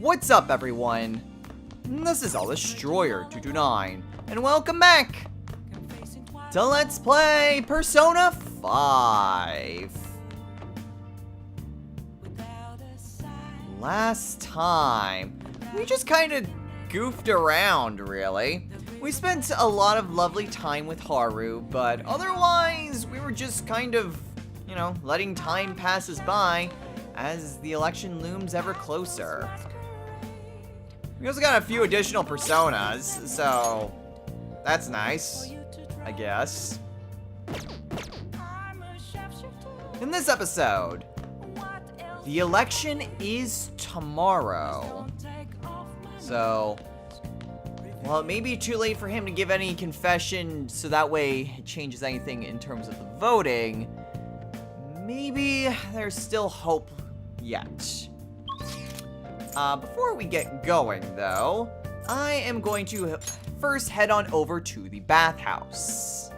What's up, everyone? This is All Destroyer 229, and welcome back to Let's Play Persona 5. Last time, we just kind of goofed around, really. We spent a lot of lovely time with Haru, but otherwise, we were just kind of, letting time pass us by as the election looms ever closer. We also got a few additional personas, so that's nice, I guess. In this episode, the election is tomorrow. So, well, it may be too late for him to give any confession, so that way it changes anything in terms of the voting. Maybe there's still hope yet. Before we get going, though, I am going to first head on over to the bathhouse.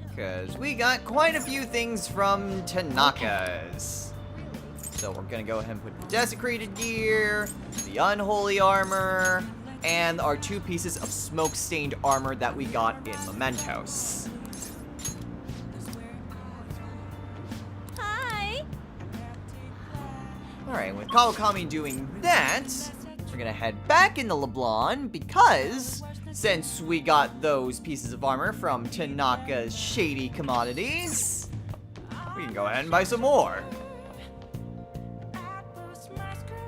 Because we got quite a few things from Tanaka's. So we're gonna go ahead and put the desecrated gear, the unholy armor, and our 2 pieces of smoke-stained armor that we got in Mementos. Alright, with Kawakami doing that, we're gonna head back into LeBlanc because since we got those pieces of armor from Tanaka's Shady Commodities, we can go ahead and buy some more.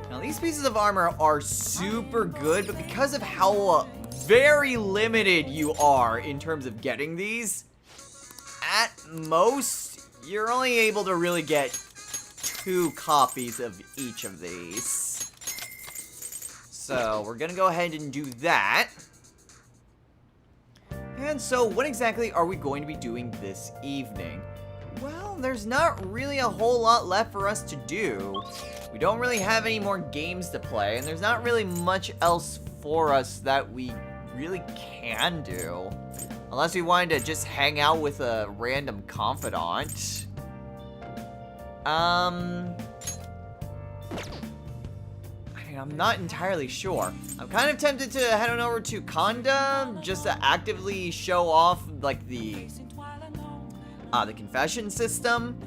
Now, these pieces of armor are super good, but because of how very limited you are in terms of getting these, at most, you're only able to really get 2 copies of each of these. So, we're gonna go ahead and do that. And so, what exactly are we going to be doing this evening? Well, there's not really a whole lot left for us to do. We don't really have any more games to play, and there's not really much else for us that we really can do. Unless we wanted to just hang out with a random confidant. I'm not entirely sure. I'm kind of tempted to head on over to Konda just to actively show off, like, the confession system,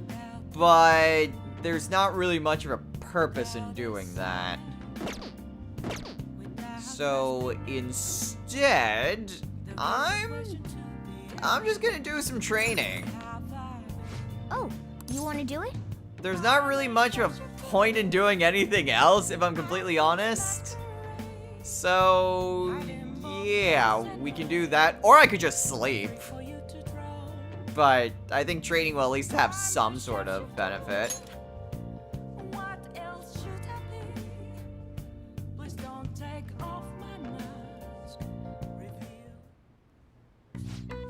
but there's not really much of a purpose in doing that. So instead, I'm just gonna do some training. Oh, you want to do it? There's not really much of a point in doing anything else, if I'm completely honest. So, yeah, we can do that. Or I could just sleep. But I think training will at least have some sort of benefit.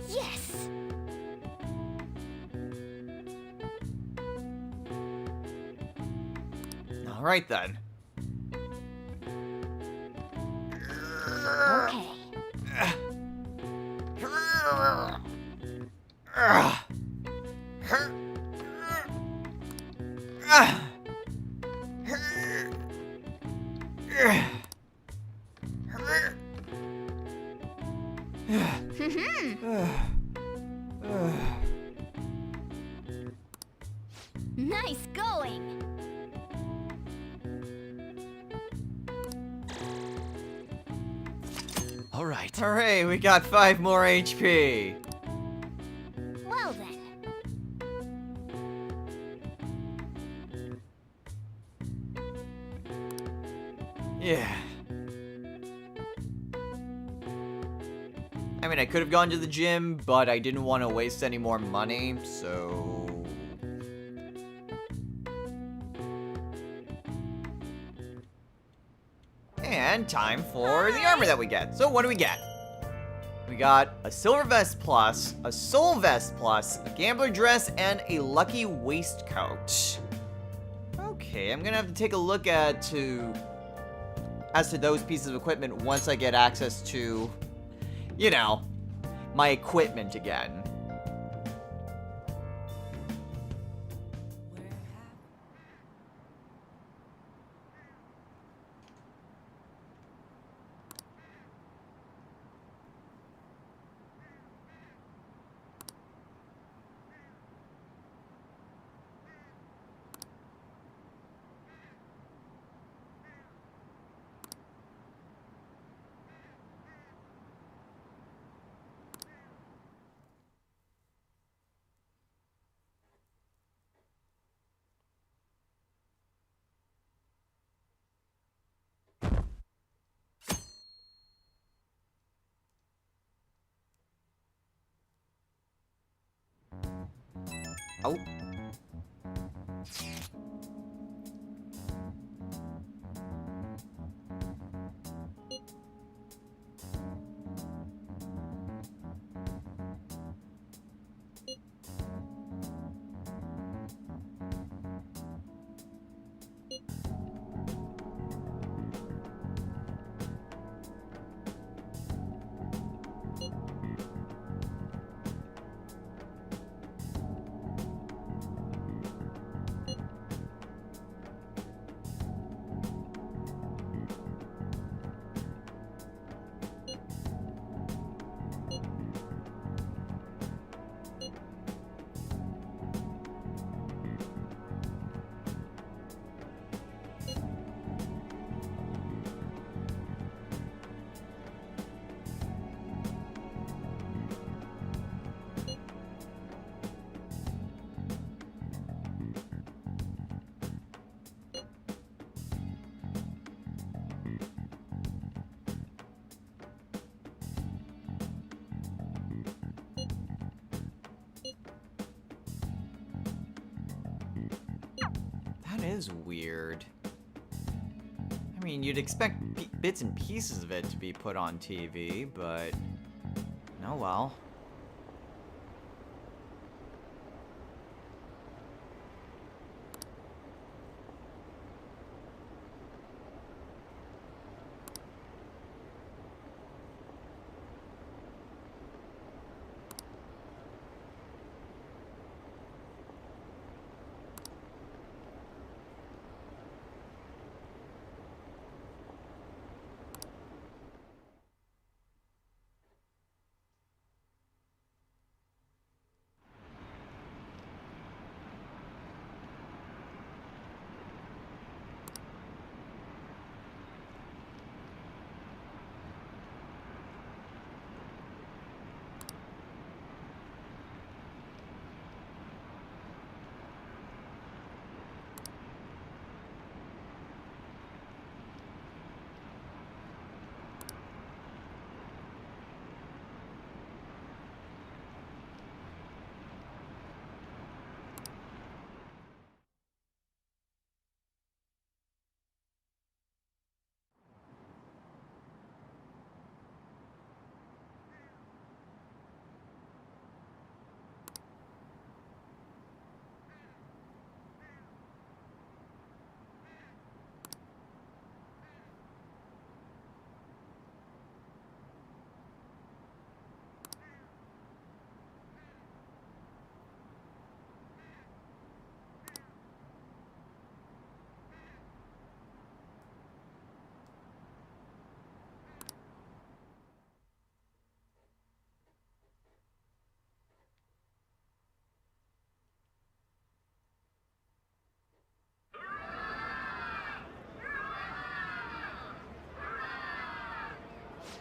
Yes! Alright then. Okay. Nice going! Alright. Hooray, we got 5 more HP. Well then. Yeah. I mean, I could have gone to the gym, but I didn't want to waste any more money, so... And time for the armor that we get. So what do we get? We got a Silver Vest Plus, a Soul Vest Plus, a Gambler Dress, and a Lucky Waistcoat. Okay, I'm gonna have to take a look as to those pieces of equipment once I get access to, my equipment again. Oh. That is weird. I mean, you'd expect bits and pieces of it to be put on TV, but... oh well.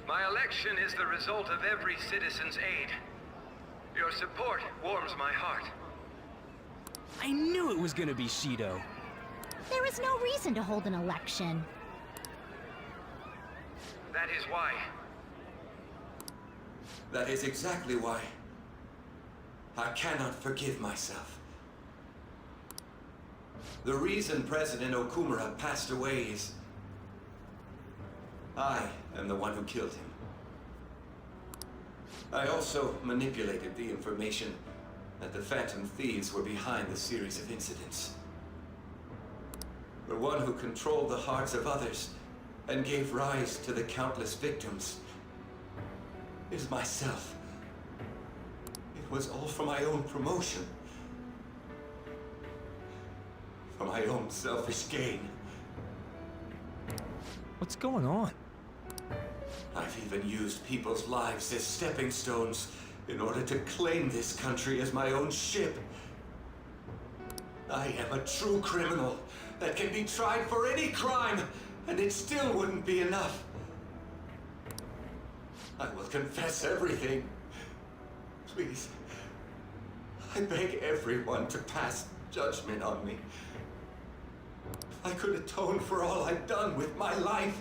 My election is the result of every citizen's aid. Your support warms my heart. I knew it was gonna be Shido. There is no reason to hold an election. That is why. That is exactly why. I cannot forgive myself. The reason President Okumura passed away is... I am the one who killed him. I also manipulated the information that the Phantom Thieves were behind the series of incidents. The one who controlled the hearts of others and gave rise to the countless victims is myself. It was all for my own promotion. For my own selfish gain. What's going on? I've even used people's lives as stepping stones in order to claim this country as my own ship. I am a true criminal that can be tried for any crime, and it still wouldn't be enough. I will confess everything. Please. I beg everyone to pass judgment on me. If I could atone for all I've done with my life,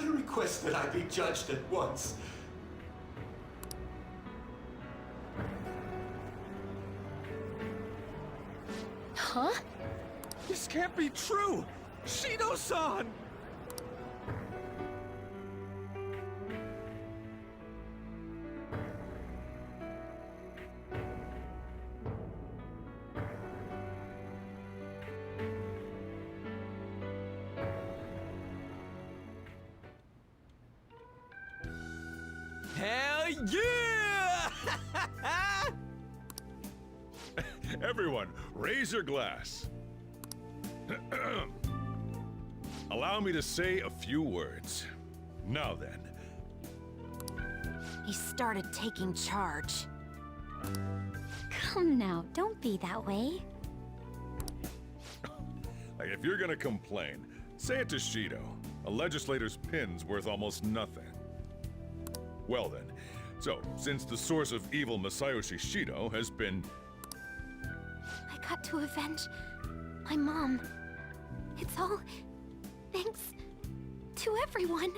I request that I be judged at once. Huh? This can't be true! Shido-san! Hell yeah! Everyone, raise your glass. Allow me to say a few words. Now then, He started taking charge. Come now, don't be that way. like, if you're gonna complain, say it to Shido. A legislator's pin's worth almost nothing. Well then, so since the source of evil Masayoshi Shido has been... I got to avenge my mom. It's all thanks to everyone.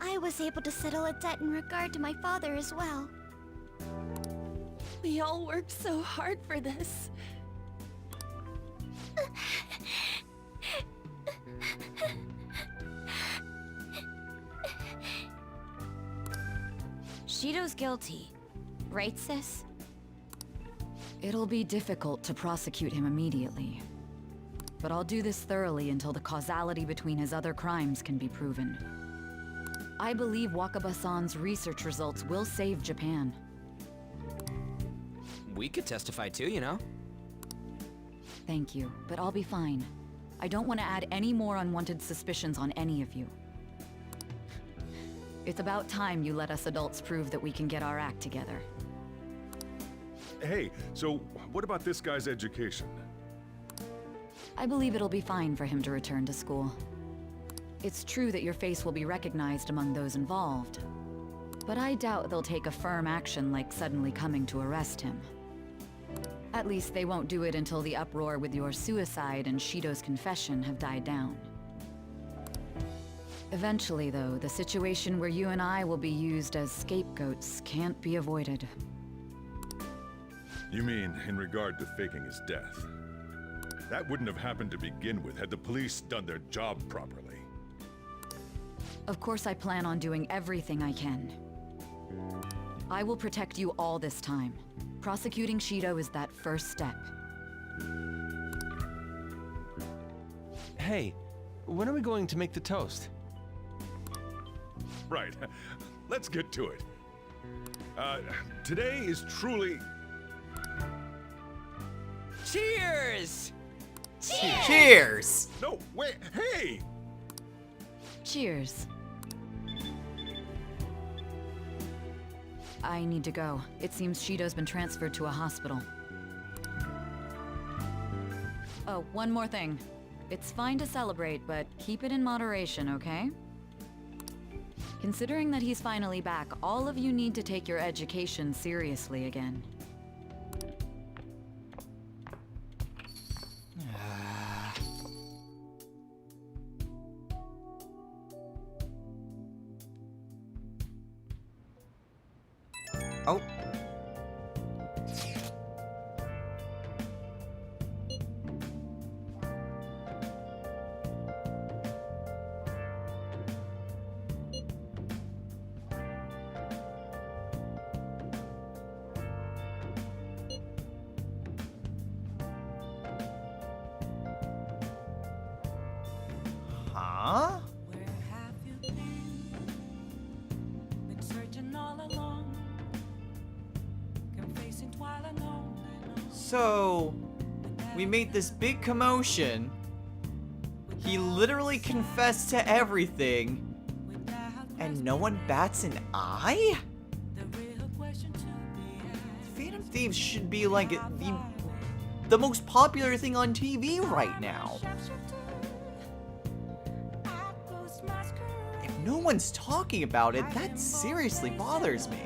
I was able to settle a debt in regard to my father as well. We all worked so hard for this. Shido's guilty, right, sis? It'll be difficult to prosecute him immediately. But I'll do this thoroughly until the causality between his other crimes can be proven. I believe Wakaba-san's research results will save Japan. We could testify too, you know? Thank you, but I'll be fine. I don't want to add any more unwanted suspicions on any of you. It's about time you let us adults prove that we can get our act together. Hey, so what about this guy's education? I believe it'll be fine for him to return to school. It's true that your face will be recognized among those involved, but I doubt they'll take a firm action like suddenly coming to arrest him. At least they won't do it until the uproar with your suicide and Shido's confession have died down. Eventually, though, the situation where you and I will be used as scapegoats can't be avoided. You mean in regard to faking his death? That wouldn't have happened to begin with had the police done their job properly. Of course, I plan on doing everything I can. I will protect you all this time. Prosecuting Shido is that first step. Hey, when are we going to make the toast? Right. Let's get to it. Today is truly... Cheers! Cheers! No, wait, hey! Cheers. I need to go. It seems Shido's been transferred to a hospital. Oh, one more thing. It's fine to celebrate, but keep it in moderation, okay? Considering that he's finally back, all of you need to take your education seriously again. Oh. Huh? So, we made this big commotion. He literally confessed to everything, and no one bats an eye? Phantom Thieves should be like the most popular thing on TV right now. If no one's talking about it, that seriously bothers me.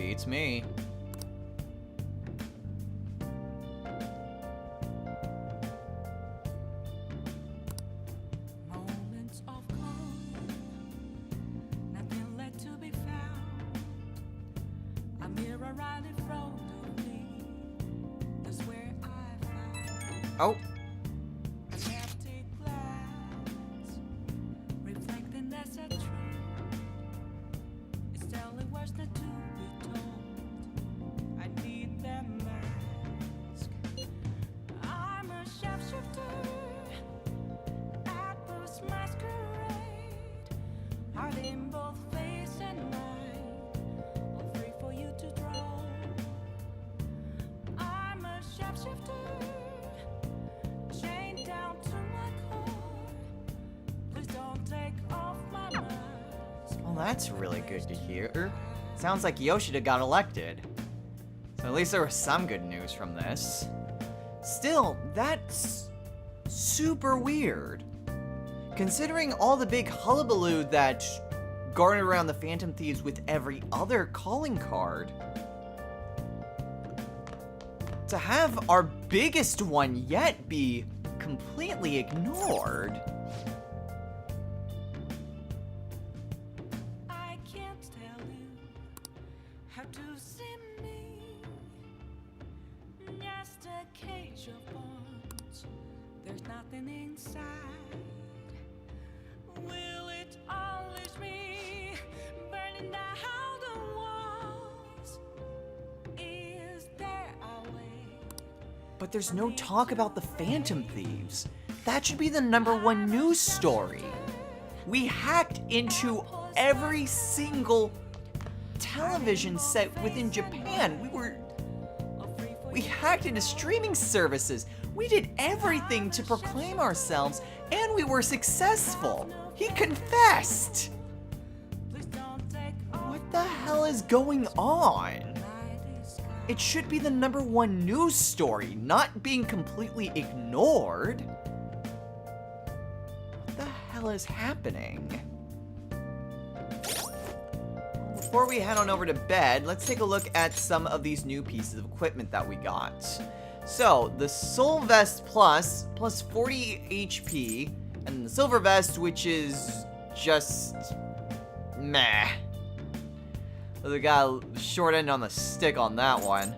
Beats me. Moments of calm, nothing left to be found. A mirror right in front of me, that's where I found Oh, an empty glass, reflecting as a tree. It's telling words not to be told. I need that mask. I'm a sharpshooter at this masquerade, hiding both face and mind, all free for you to draw. I'm a sharpshooter, chained down to my core. Please don't take off my mask. well, that's really good to hear. Sounds like Yoshida got elected. So at least there was some good news from this. Still, that's super weird. Considering all the big hullabaloo that garnered around the Phantom Thieves with every other calling card. To have our biggest one yet be completely ignored. I can't tell you how to see me. Just a cage of bones. There's nothing inside. Will it unleash me? Burning down the walls. Is there a way? But there's no talk about the Phantom Thieves. That should be the #1 news story. We hacked into every single television set within Japan. We hacked into streaming services. We did everything to proclaim ourselves, and we were successful. He confessed. Please don't take off What the hell is going on? my disguise. It should be the #1 news story, not being completely ignored. What the hell is happening? Before we head on over to bed, let's take a look at some of these new pieces of equipment that we got. So, the Soul Vest Plus, plus 40 HP, and the Silver Vest, which is just meh. They got a short end on the stick on that one.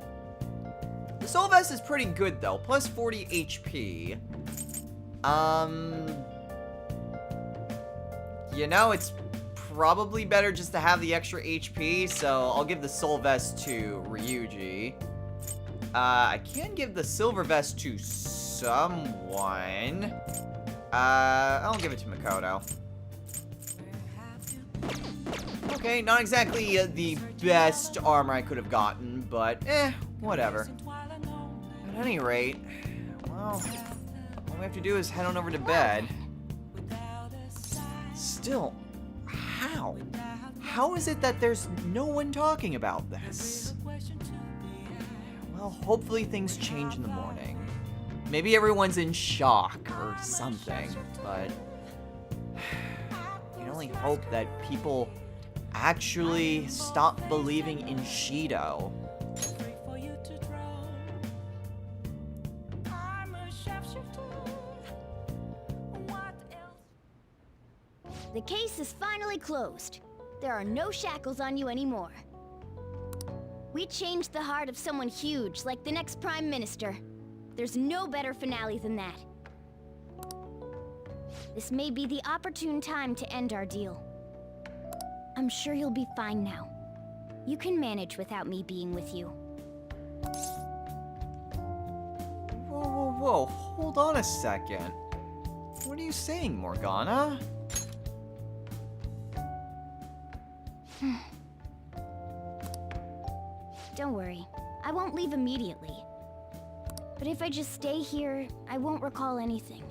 The Soul Vest is pretty good though, plus 40 HP. You know, it's probably better just to have the extra HP, so I'll give the Soul Vest to Ryuji. I can give the Silver Vest to someone. I'll give it to Makoto. Okay, not exactly the best armor I could have gotten, but whatever. At any rate, well, all we have to do is head on over to bed. Still, how? How is it that there's no one talking about this? Well, hopefully things change in the morning. Maybe everyone's in shock or something, but you can only hope that people actually stop believing in Shido. Free for you to draw. I'm a sharpshooter. What else? The case is finally closed. There are no shackles on you anymore. We changed the heart of someone huge, like the next Prime Minister. There's no better finale than that. This may be the opportune time to end our deal. I'm sure you'll be fine now. You can manage without me being with you. Whoa, whoa, whoa, hold on a second. What are you saying, Morgana? Don't worry, I won't leave immediately. But if I just stay here, I won't recall anything.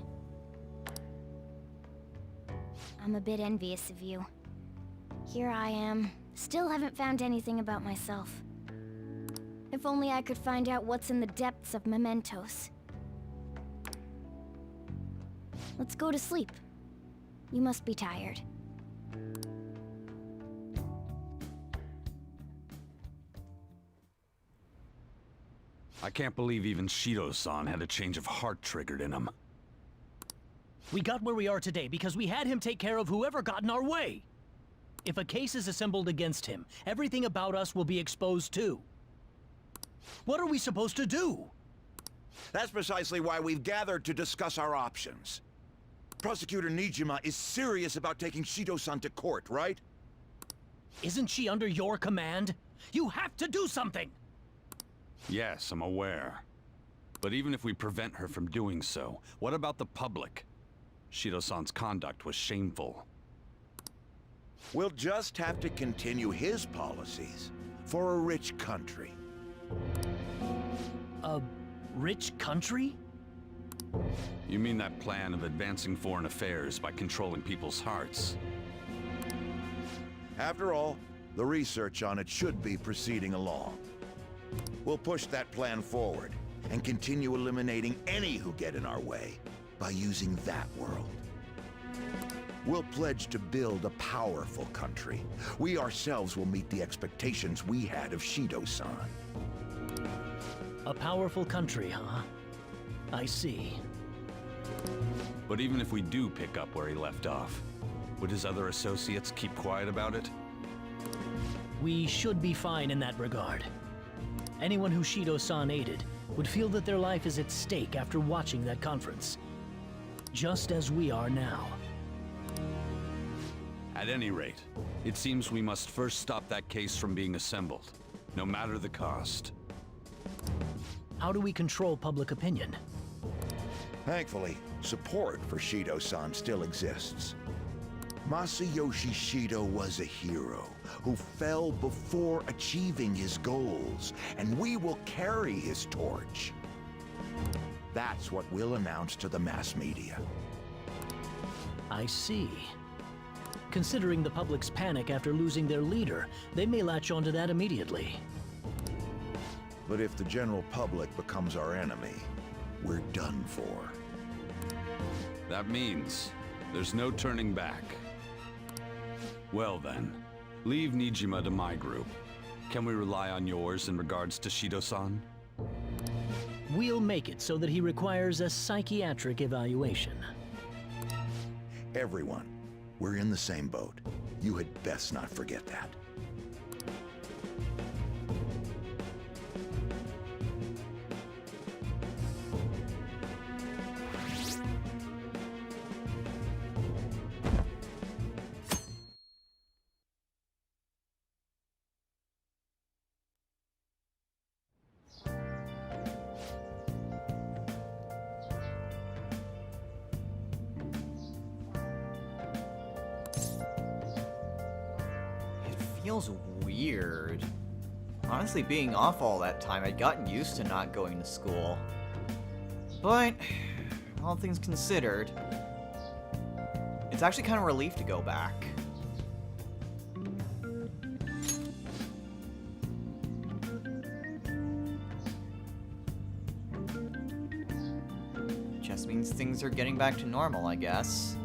I'm a bit envious of you. Here I am, still haven't found anything about myself. If only I could find out what's in the depths of mementos. Let's go to sleep. You must be tired. I can't believe even Shido-san had a change of heart triggered in him. We got where we are today because we had him take care of whoever got in our way. If a case is assembled against him, everything about us will be exposed too. What are we supposed to do? That's precisely why we've gathered to discuss our options. Prosecutor Nijima is serious about taking Shido-san to court, right? Isn't she under your command? You have to do something! Yes, I'm aware. But even if we prevent her from doing so, what about the public? Shido-san's conduct was shameful. We'll just have to continue his policies for a rich country. A rich country? You mean that plan of advancing foreign affairs by controlling people's hearts? After all, the research on it should be proceeding along. We'll push that plan forward and continue eliminating any who get in our way by using that world. We'll pledge to build a powerful country. We ourselves will meet the expectations we had of Shido-san. A powerful country, huh? I see. But even if we do pick up where he left off, would his other associates keep quiet about it? We should be fine in that regard. Anyone who Shido-san aided would feel that their life is at stake after watching that conference. Just as we are now. At any rate, it seems we must first stop that case from being assembled, no matter the cost. How do we control public opinion? Thankfully, support for Shido-san still exists. Masayoshi Shido was a hero who fell before achieving his goals, and we will carry his torch. That's what we'll announce to the mass media. I see. Considering the public's panic after losing their leader, they may latch onto that immediately. But if the general public becomes our enemy, we're done for. That means there's no turning back. Well then, leave Nijima to my group. Can we rely on yours in regards to Shido-san? We'll make it so that he requires a psychiatric evaluation. Everyone, we're in the same boat. You had best not forget that. Feels weird. Honestly, being off all that time, I'd gotten used to not going to school. But, all things considered, it's actually kind of a relief to go back. Just means things are getting back to normal, I guess.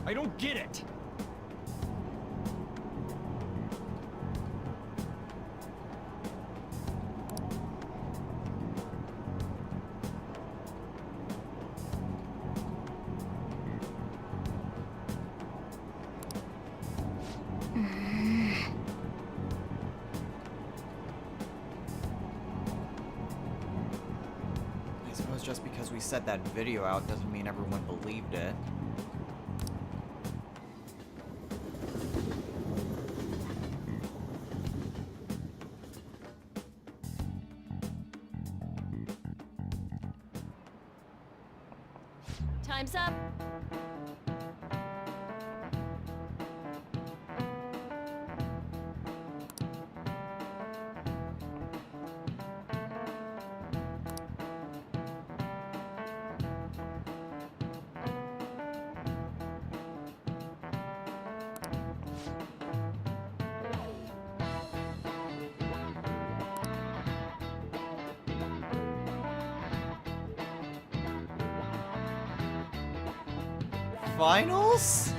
I don't get it! just because we sent that video out doesn't mean everyone believed it. Time's up. Finals?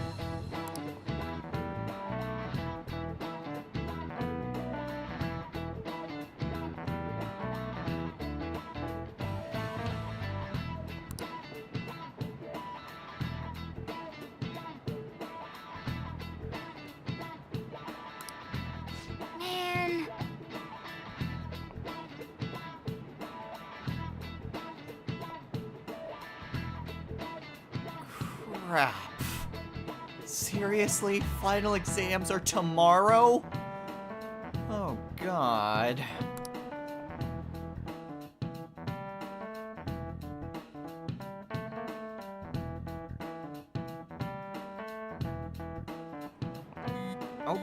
Man. Crap. Seriously? Final exams are tomorrow? Oh, God. Oh.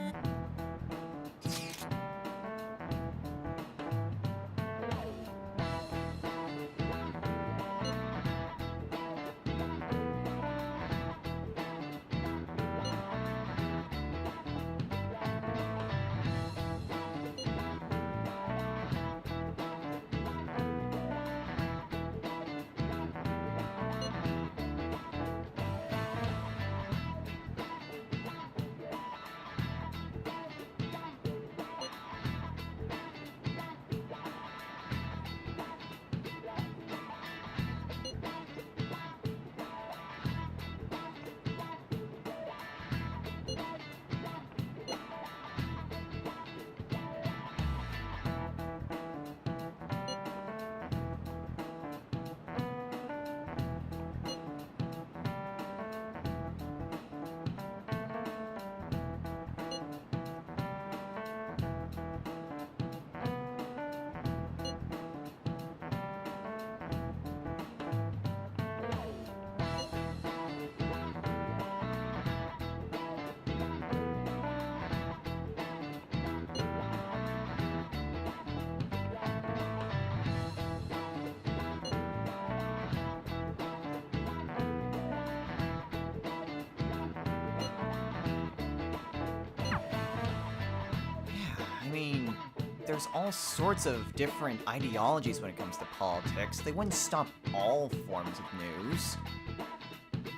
There's all sorts of different ideologies when it comes to politics. They wouldn't stop all forms of news.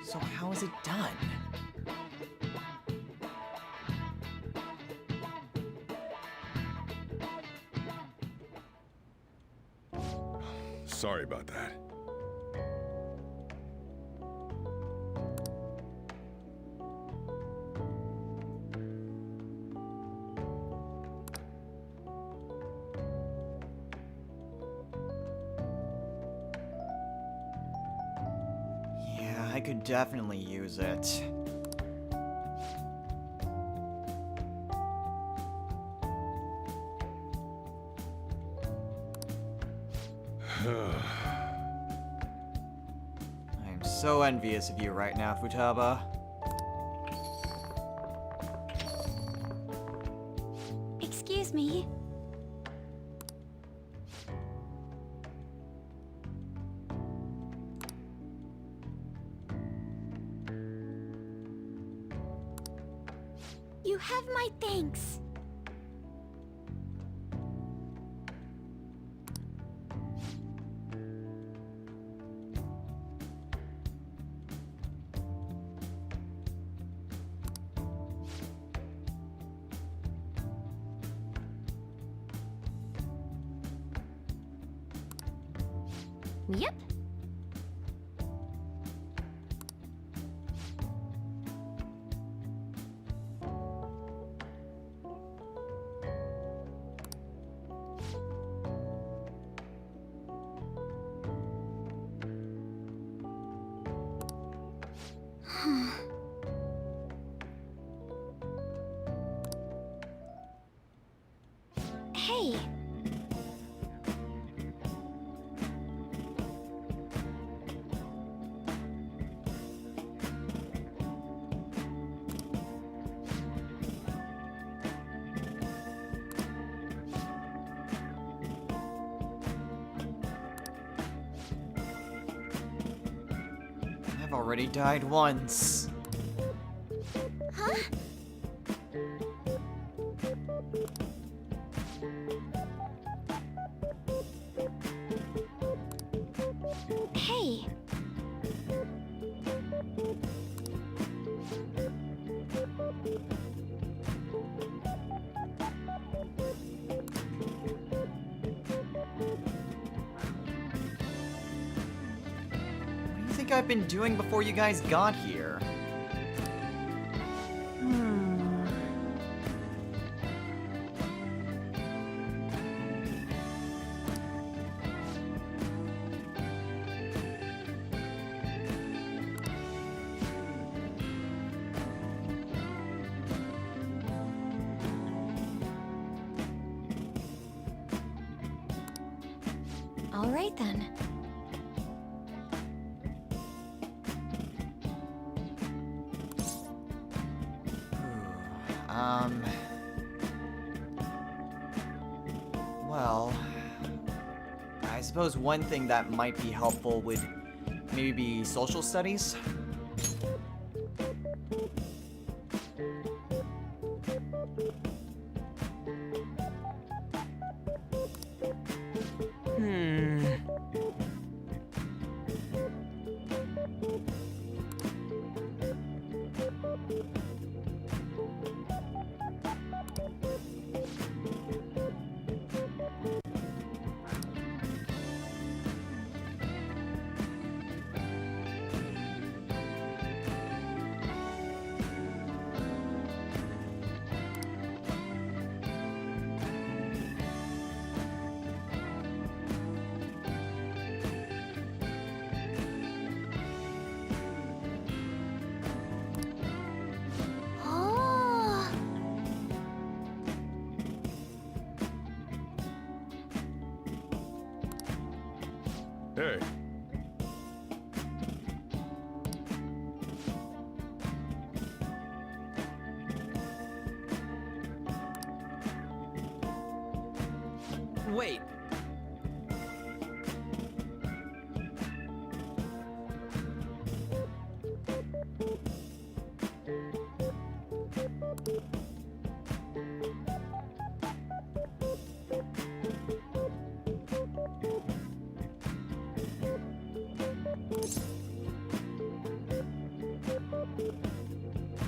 So how is it done? Sorry about that. I could definitely use it. I'm so envious of you right now, Futaba. Excuse me. You have my thanks. Yep. Hey. I've already died once. Huh? Hey. What do you think I've been doing before you guys got here? All right then. Well, I suppose one thing that might be helpful would maybe be social studies. Oh. Hey, Wait.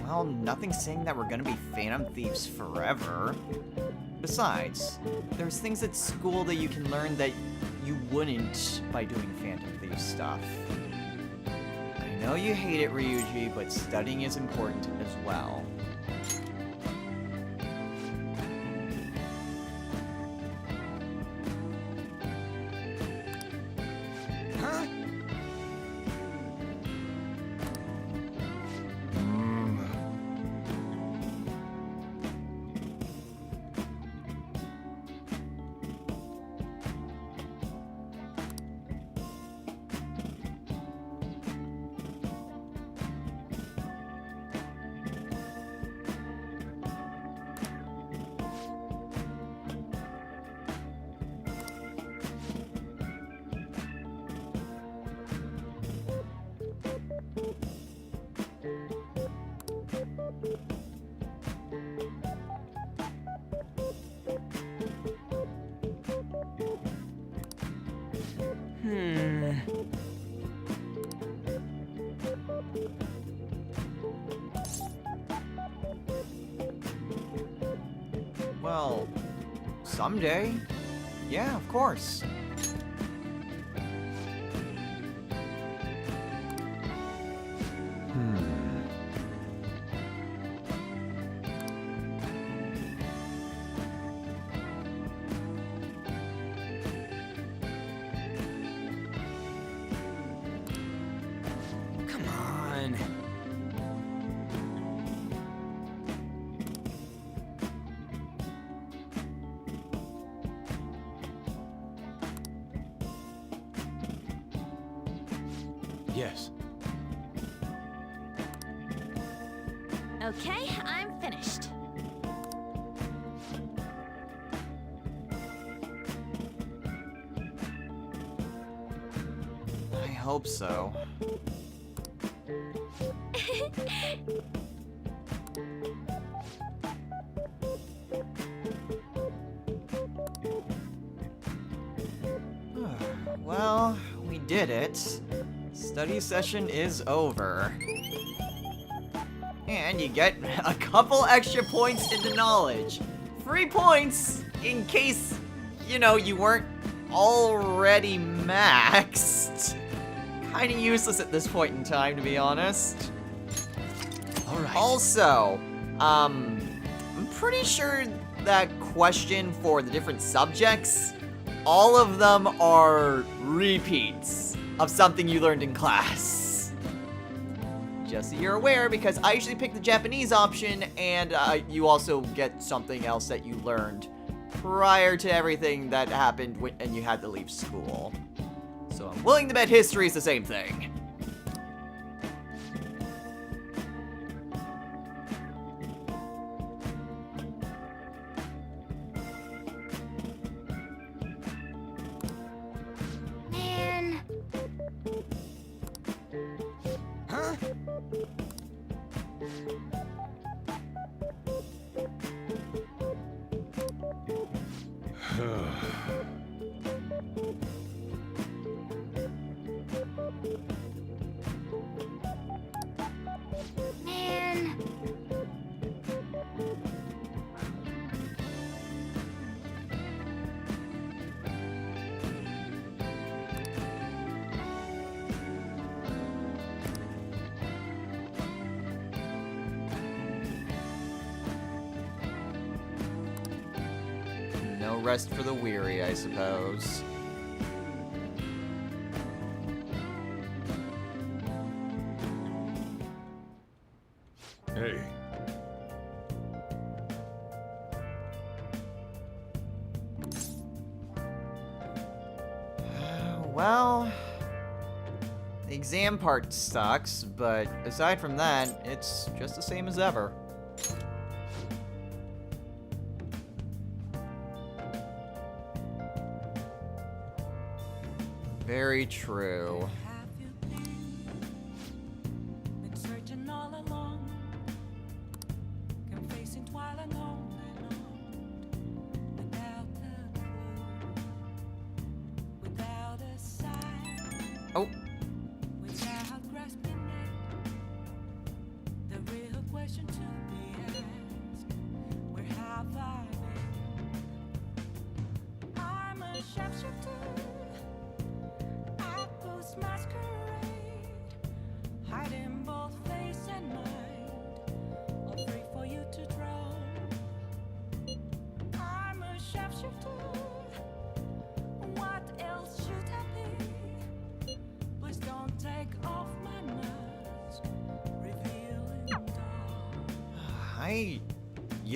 Well, nothing's saying that we're gonna be Phantom Thieves forever. Besides, there's things at school that you can learn that you wouldn't by doing Phantom Thief stuff. I know you hate it, Ryuji, but studying is important as well. Huh? Well, someday. Yeah, of course. Come on. yes. Okay, I'm finished. I hope so. Well, we did it. Study session is over. And you get a couple extra points into knowledge. 3 points in case, you know, you weren't already maxed. Kinda useless at this point in time, to be honest. All right. Also, I'm pretty sure that question for the different subjects, all of them are repeats of something you learned in class. Just so you're aware, because I usually pick the Japanese option, and you also get something else that you learned prior to everything that happened and you had to leave school. So I'm willing to bet history is the same thing. Man. Huh? Man. No rest for the weary, I suppose. Hey, Well, the exam part sucks, but aside from that, it's just the same as ever. Very true. Have you been searching all along? Confessing while alone without a clue, without a sign, Oh, without grasping it. The real question to be asked: where have I been? I'm a sharpshooter. I post masquerade, hiding both face and mind, all free for you to draw. I'm a sharpshooter. What else should I be? Please don't take off my mask, revealing dawn.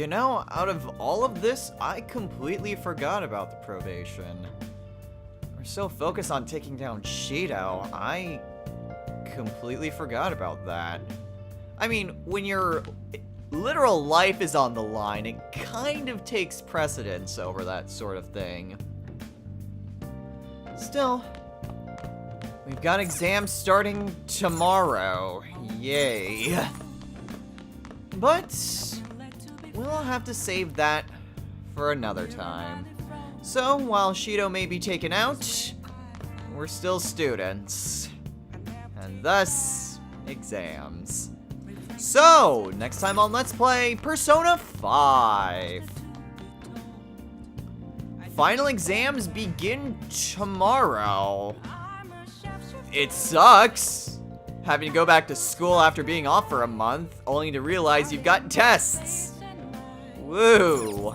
you know, out of all of this, I completely forgot about the probation. We're so focused on taking down Shido, I completely forgot about that. I mean, when your literal life is on the line, it kind of takes precedence over that sort of thing. Still, we've got exams starting tomorrow. Yay. But we'll have to save that for another time. So, while Shido may be taken out, we're still students. And thus, exams. So, next time on Let's Play Persona 5. Final exams begin tomorrow. It sucks having to go back to school after being off for a month, only to realize you've got tests. Woo.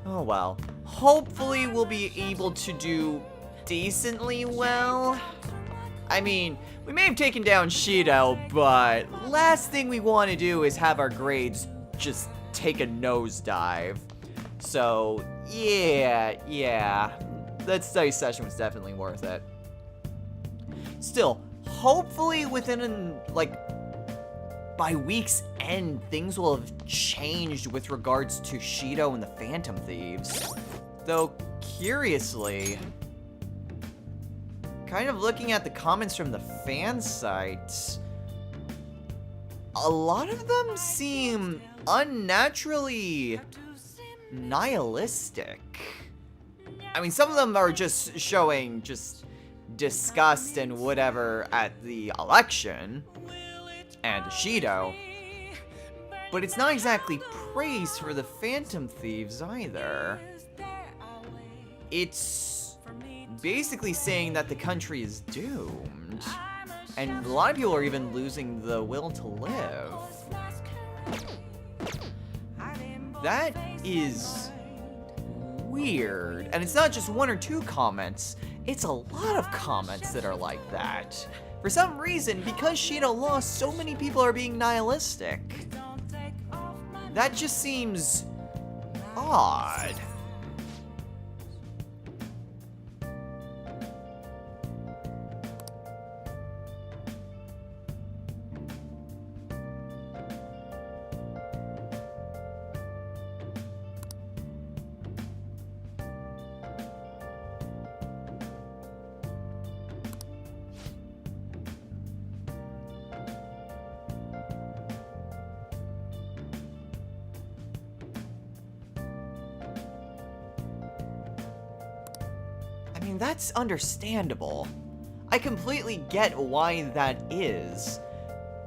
Oh well. Hopefully we'll be able to do decently well. I mean, we may have taken down Shido, but last thing we want to do is have our grades just take a nosedive. So, yeah, that study session was definitely worth it. Still, hopefully within, like, by week's end, things will have changed with regards to Shido and the Phantom Thieves. Though, curiously, kind of looking at the comments from the fan sites, a lot of them seem unnaturally nihilistic. I mean, some of them are just showing just disgust and whatever at the election and Shido, but it's not exactly praise for the Phantom Thieves either. It's basically saying that the country is doomed, and a lot of people are even losing the will to live. That is weird, and it's not just one or two comments, it's a lot of comments that are like that. For some reason, because Shido lost, so many people are being nihilistic. That just seems odd. I mean, that's understandable. I completely get why that is.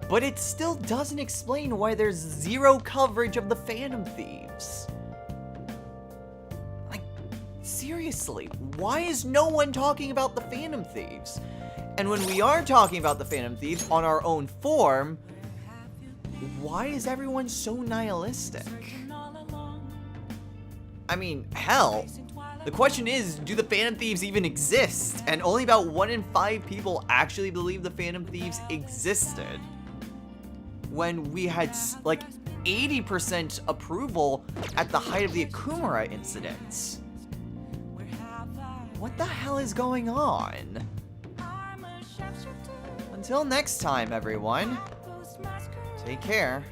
But it still doesn't explain why there's zero coverage of the Phantom Thieves. Like, seriously, why is no one talking about the Phantom Thieves? And when we are talking about the Phantom Thieves on our own form, why is everyone so nihilistic? I mean, hell, the question is, do the Phantom Thieves even exist? And only about 1 in 5 people actually believe the Phantom Thieves existed. When we had, like, 80% approval at the height of the Akumura incident. What the hell is going on? Until next time, everyone. Take care.